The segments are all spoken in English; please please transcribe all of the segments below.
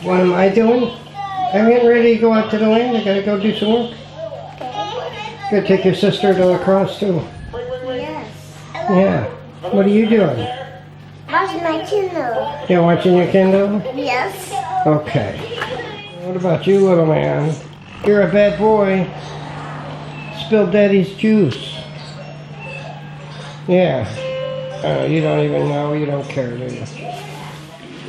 What am I doing? I'm getting ready to go out to the land. I gotta go do some work. Gotta take your sister to lacrosse too. Yes. Yeah. What are you doing? Watching my Kindle. You're watching your Kindle? Yes. Okay. What about you, little man? You're a bad boy. Spilled Daddy's juice. Yeah. You don't even know. You don't care, do you?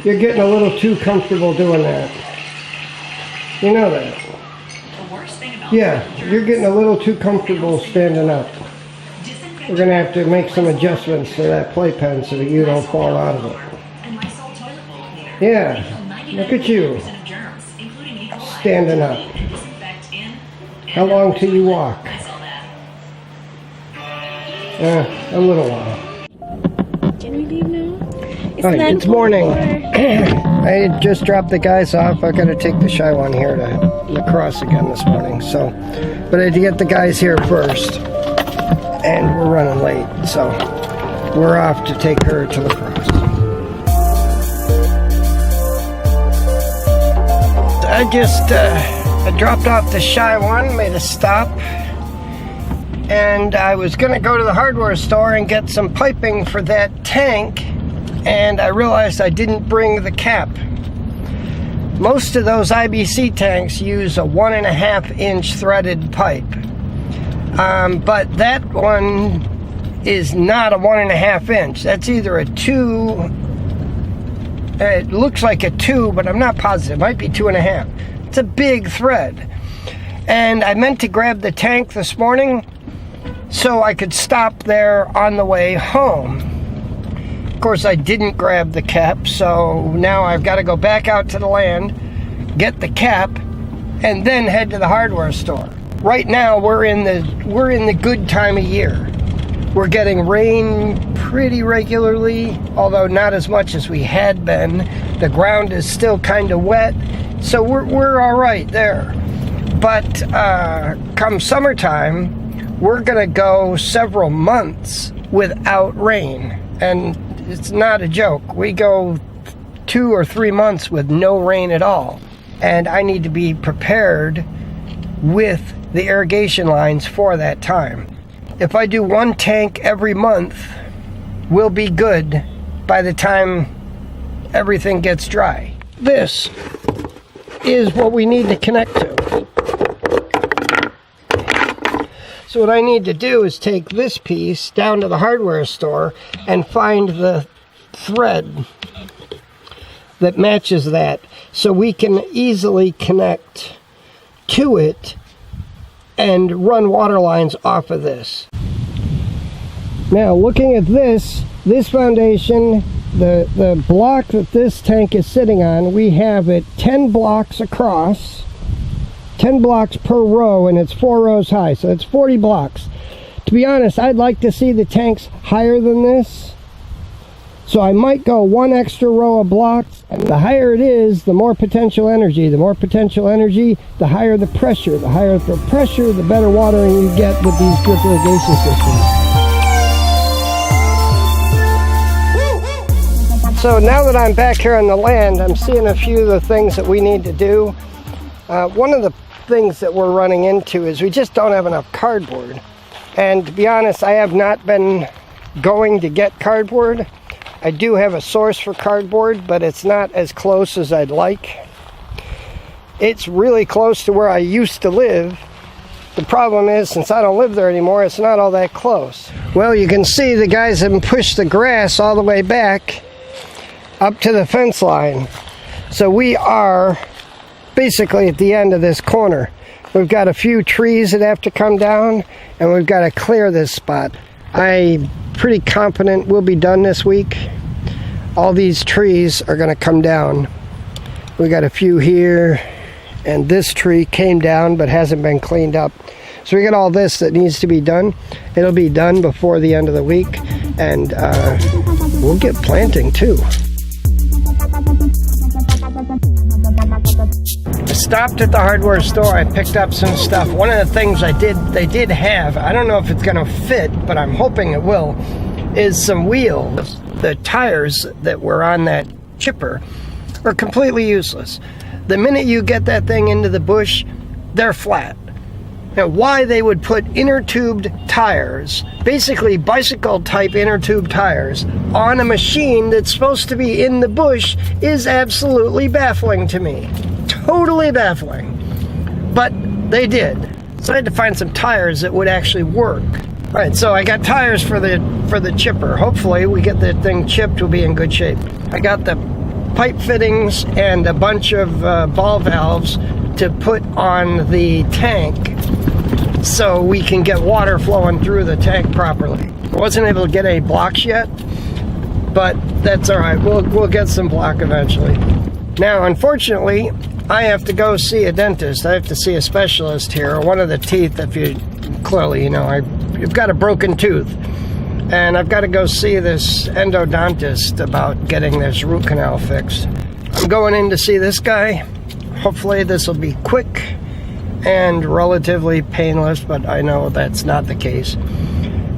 You're getting a little too comfortable doing that. You know that. Yeah, you're getting a little too comfortable standing up. We're going to have to make some adjustments to that playpen so that you don't fall out of it. Yeah, look at you. Standing up. How long till you walk? A little while. Can we leave now? It's morning. I just dropped the guys off. I got to take the shy one here to lacrosse again this morning. So, but I had to get the guys here first, and we're running late. So, we're off to take her to lacrosse. I dropped off the shy one, made a stop, and I was going to go to the hardware store and get some piping for that tank. And I realized I didn't bring the cap. Most of those IBC tanks use a 1.5-inch threaded pipe. But that one is not a 1.5-inch. That's either a 2, it looks like a 2, but I'm not positive. It might be 2.5. It's a big thread. And I meant to grab the tank this morning so I could stop there on the way home. Of course, I didn't grab the cap, so now I've got to go back out to the land, get the cap, and then head to the hardware store. Right now, we're in the good time of year. We're getting rain pretty regularly, although not as much as we had been. The ground is still kind of wet, so we're all right there. But come summertime, we're going to go several months without rain, and it's not a joke. We go 2 or 3 months with no rain at all. And I need to be prepared with the irrigation lines for that time. If I do one tank every month, we'll be good by the time everything gets dry. This is what we need to connect to. So what I need to do is take this piece down to the hardware store and find the thread that matches that so we can easily connect to it and run water lines off of this. Now looking at this foundation, the block that this tank is sitting on, we have it 10 blocks across. 10 blocks per row, and it's 4 rows high, so it's 40 blocks. To be honest, I'd like to see the tanks higher than this, so I might go 1 extra row of blocks, and the higher it is, the more potential energy. The more potential energy, the higher the pressure. The higher the pressure, the better watering you get with these drip irrigation systems. So now that I'm back here on the land, I'm seeing a few of the things that we need to do. One of the things that we're running into is we just don't have enough cardboard. And to be honest, I have not been going to get cardboard. I do have a source for cardboard, but it's not as close as I'd like. It's really close to where I used to live. The problem is, since I don't live there anymore, it's not all that close. Well, you can see the guys have pushed the grass all the way back up to the fence line. So we are basically at the end of this corner. We've got a few trees that have to come down, and we've got to clear this spot. I'm pretty confident we'll be done this week. All these trees are going to come down. We got a few here, and this tree came down but hasn't been cleaned up. So we got all this that needs to be done. It'll be done before the end of the week, and we'll get planting too. I stopped at the hardware store. I picked up some stuff. One of the things they did have, I don't know if it's going to fit, but I'm hoping it will, is some wheels. The tires that were on that chipper are completely useless. The minute you get that thing into the bush, they're flat. Now, why they would put inner tubed tires, basically bicycle type inner tube tires, on a machine that's supposed to be in the bush is absolutely baffling to me. Totally baffling. But they did. So I had to find some tires that would actually work. All right, so I got tires for the chipper. Hopefully we get that thing chipped, we'll be in good shape. I got the pipe fittings and a bunch of ball valves to put on the tank so we can get water flowing through the tank properly. I wasn't able to get any blocks yet, but that's all right. We'll get some block eventually. Now, unfortunately, I have to go see a dentist. I have to see a specialist here. One of the teeth, if you clearly, you know, I've got a broken tooth. And I've got to go see this endodontist about getting this root canal fixed. I'm going in to see this guy. Hopefully this will be quick and relatively painless, but I know that's not the case.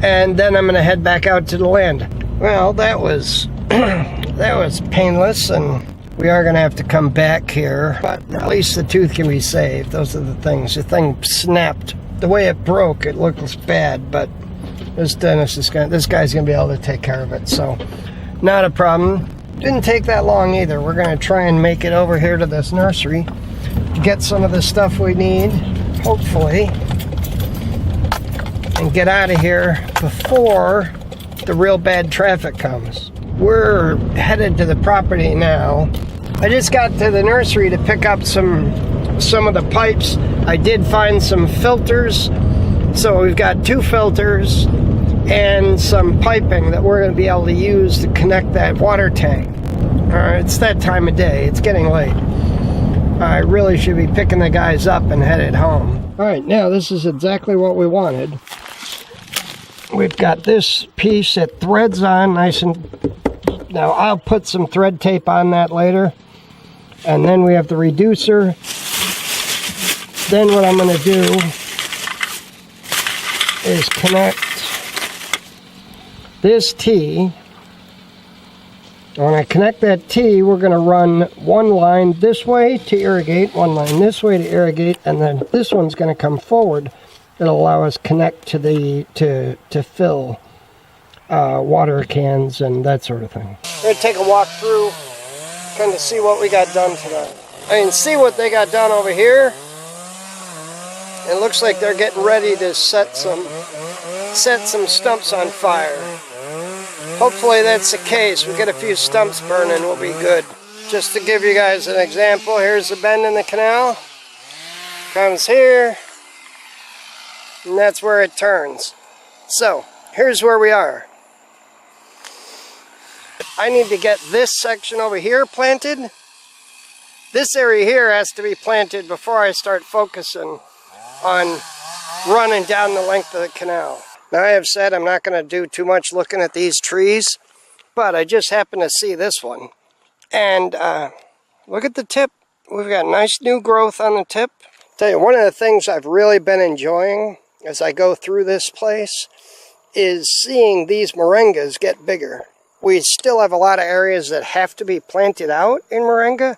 And then I'm going to head back out to the land. Well, that was that was painless, and we are going to have to come back here, but at least the tooth can be saved. Those are the things. The thing snapped. The way it broke, it looks bad, but this guy's going to be able to take care of it, so not a problem. Didn't take that long either. We're going to try and make it over here to this nursery, get some of the stuff we need, hopefully, and get out of here before the real bad traffic comes. We're headed to the property now. I just got to the nursery to pick up some of the pipes. I did find some filters, so we've got 2 filters and some piping that we're going to be able to use to connect that water tank. It's that time of day. It's getting late. I really should be picking the guys up and headed home. All right, now this is exactly what we wanted. We've got this piece that threads on nice and... Now, I'll put some thread tape on that later. And then we have the reducer. Then what I'm going to do is connect this T. When I connect that T, we're going to run one line this way to irrigate, one line this way to irrigate, and then this one's going to come forward. It'll allow us connect to the to fill water cans and that sort of thing. We're going to take a walk through, kind of see what we got done tonight. I can see what they got done over here. It looks like they're getting ready to set some stumps on fire. Hopefully that's the case. We get a few stumps burning, we'll be good. Just to give you guys an example, here's the bend in the canal. Comes here, and that's where it turns. So, here's where we are. I need to get this section over here planted. This area here has to be planted before I start focusing on running down the length of the canal. Now, I have said I'm not going to do too much looking at these trees, but I just happened to see this one. And look at the tip. We've got nice new growth on the tip. Tell you, one of the things I've really been enjoying as I go through this place is seeing these moringas get bigger. We still have a lot of areas that have to be planted out in moringa,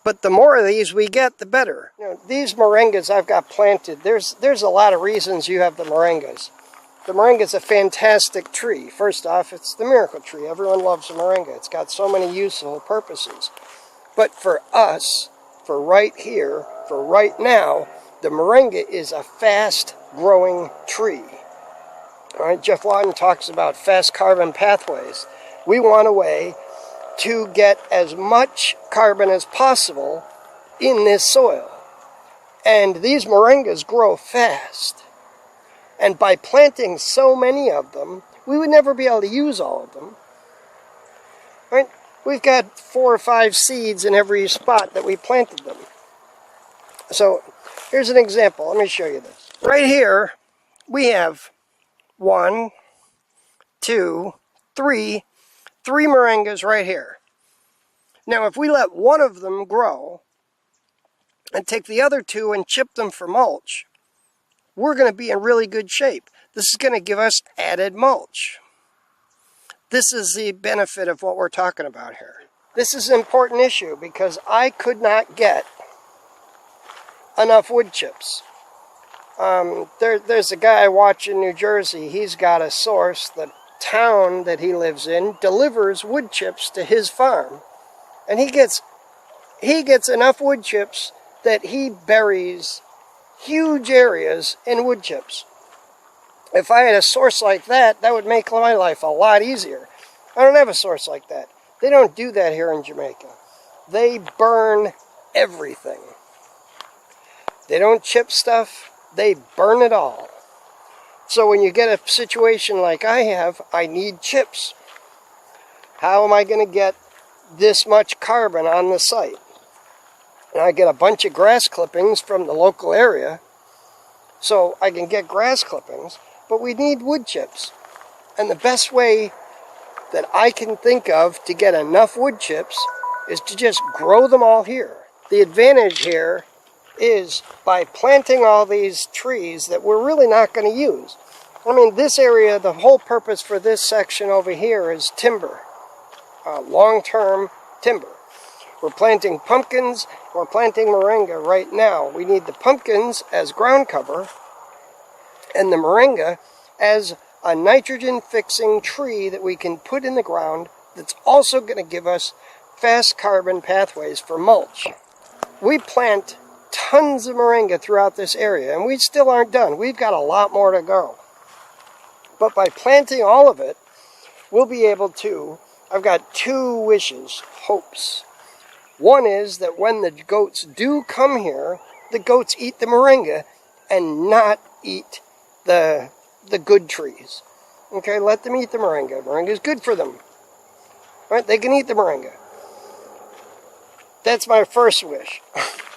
but the more of these we get, the better. You know, these moringas I've got planted, there's a lot of reasons you have the moringas. The moringa's a fantastic tree. First off, it's the miracle tree. Everyone loves the moringa. It's got so many useful purposes. But for us, for right here, for right now, the moringa is a fast-growing tree. All right, Jeff Lawton talks about fast carbon pathways. We want a way to get as much carbon as possible in this soil. And these moringas grow fast. And by planting so many of them, we would never be able to use all of them. Right? We've got 4 or 5 seeds in every spot that we planted them. So here's an example. Let me show you this. Right here, we have 1, 2, 3 moringas right here. Now, if we let one of them grow and take the other 2 and chip them for mulch, we're going to be in really good shape. This is going to give us added mulch. This is the benefit of what we're talking about here. This is an important issue because I could not get enough wood chips. There's a guy I watch in New Jersey. He's got a source. The town that he lives in delivers wood chips to his farm. And he gets enough wood chips that he buries huge areas in wood chips. If I had a source like that, that would make my life a lot easier. I don't have a source like that. They don't do that here in Jamaica. They burn everything. They don't chip stuff, they burn it all. So when you get a situation like I have, I need chips. How am I going to get this much carbon on the site? And I get a bunch of grass clippings from the local area, so I can get grass clippings, but we need wood chips. And the best way that I can think of to get enough wood chips is to just grow them all here. The advantage here is by planting all these trees that we're really not going to use. I mean, this area, the whole purpose for this section over here is timber, long-term timber. We're planting pumpkins, we're planting moringa right now. We need the pumpkins as ground cover and the moringa as a nitrogen-fixing tree that we can put in the ground that's also going to give us fast carbon pathways for mulch. We plant tons of moringa throughout this area, and we still aren't done. We've got a lot more to go. But by planting all of it, we'll be able to, I've got two wishes, hopes. One is that when the goats do come here, the goats eat the moringa and not eat the good trees. Okay, let them eat the moringa. Moringa is good for them. Right? They can eat the moringa. That's my first wish.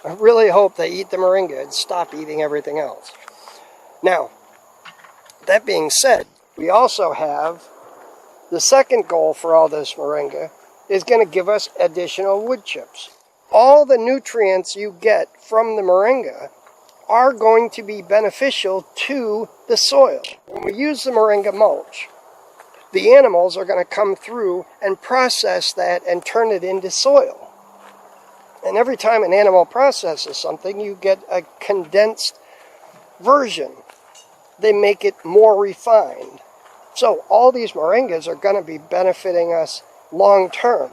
I really hope they eat the moringa and stop eating everything else. Now, that being said, we also have the second goal for all this moringa is going to give us additional wood chips. All the nutrients you get from the moringa are going to be beneficial to the soil. When we use the moringa mulch, the animals are going to come through and process that and turn it into soil. And every time an animal processes something, you get a condensed version. They make it more refined. So all these moringas are going to be benefiting us long term.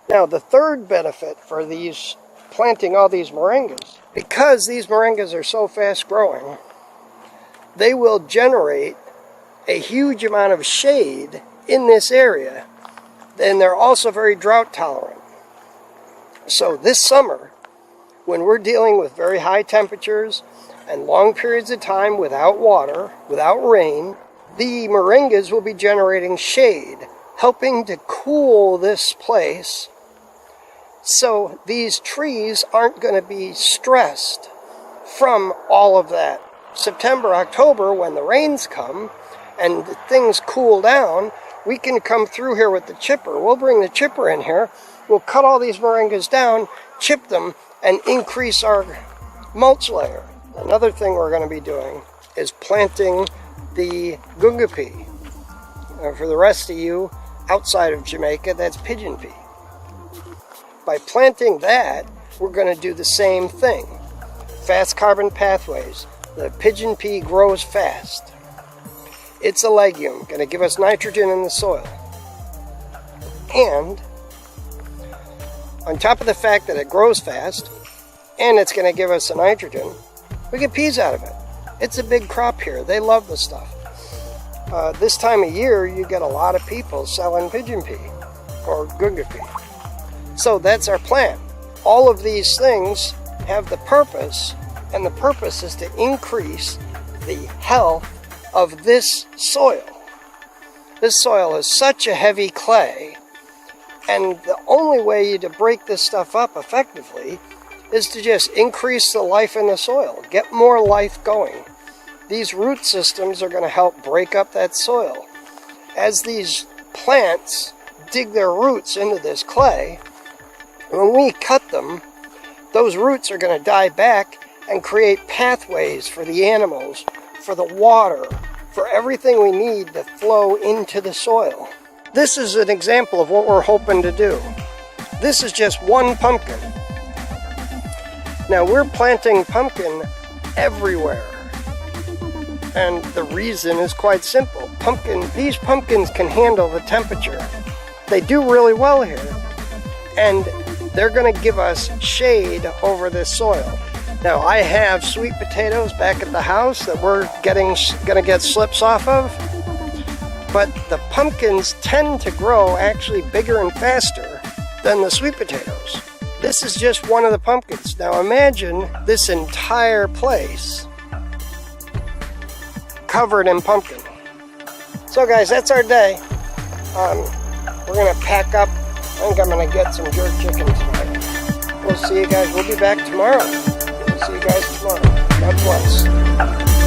Now, the third benefit for these planting all these moringas, because these moringas are so fast growing, they will generate a huge amount of shade in this area. And they're also very drought tolerant. So this summer, when we're dealing with very high temperatures and long periods of time without water, without rain, the moringas will be generating shade, helping to cool this place. So these trees aren't going to be stressed from all of that. September, October, when the rains come and things cool down, we can come through here with the chipper. We'll bring the chipper in here. We'll cut all these moringas down, chip them, and increase our mulch layer. Another thing we're going to be doing is planting the gunga pea. For the rest of you outside of Jamaica, that's pigeon pea. By planting that, we're going to do the same thing. Fast carbon pathways. The pigeon pea grows fast. It's a legume, going to give us nitrogen in the soil. And on top of the fact that it grows fast, and it's going to give us the nitrogen, we get peas out of it. It's a big crop here. They love the stuff. This time of year, you get a lot of people selling pigeon pea or gunga pea. So that's our plan. All of these things have the purpose, and the purpose is to increase the health of this soil. This soil is such a heavy clay, and the only way to break this stuff up effectively is to just increase the life in the soil, get more life going. These root systems are going to help break up that soil. As these plants dig their roots into this clay, when we cut them, those roots are going to die back and create pathways for the animals, for the water, for everything we need to flow into the soil. This is an example of what we're hoping to do. This is just one pumpkin. Now we're planting pumpkin everywhere. And the reason is quite simple. These pumpkins can handle the temperature. They do really well here. And they're going to give us shade over this soil. Now I have sweet potatoes back at the house that we're going to get slips off of. But the pumpkins tend to grow actually bigger and faster than the sweet potatoes. This is just one of the pumpkins. Now imagine this entire place covered in pumpkin. So guys, that's our day. We're gonna pack up. I think I'm gonna get some jerk chicken tonight. We'll see you guys. We'll be back tomorrow. We'll see you guys tomorrow. God bless.